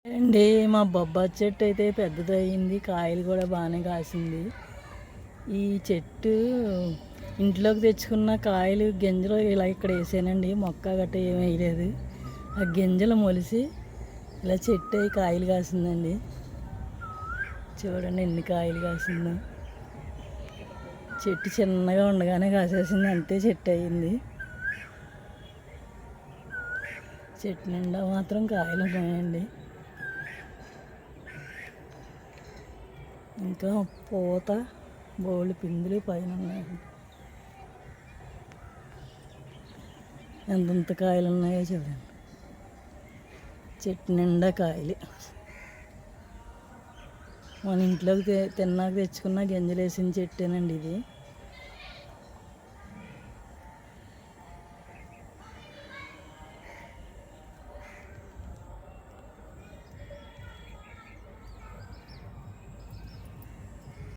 అండి మా బొబ్బాయి చెట్టు అయితే పెద్దదయ్యింది, కాయలు కూడా బాగానే కాసింది. ఈ చెట్టు ఇంట్లోకి తెచ్చుకున్న కాయలు గింజలు ఇలా ఇక్కడ వేసానండి, మొక్క గట్ట ఏమీ వేయలేదు. ఆ గింజలు మొలిసి ఇలా చెట్టు అయి కాయలు కాసిందండి. చూడండి ఎన్ని కాయలు కాసిందో. చెట్టు చిన్నగా ఉండగానే కాసేసింది, అంతే చెట్టు అయ్యింది. చెట్టు నిండా మాత్రం కాయలు ఉన్నాయండి. ఇంకా పూత బోళ్ళు పిందులు పైన ఉన్నాయండి. ఎంతంత కాయలు ఉన్నాయో చూడండి. చెట్టు నిండా కాయలు. మన ఇంట్లోకి తిన్నాక తెచ్చుకున్న గింజలు వేసిన చెట్టేనండి ఇది.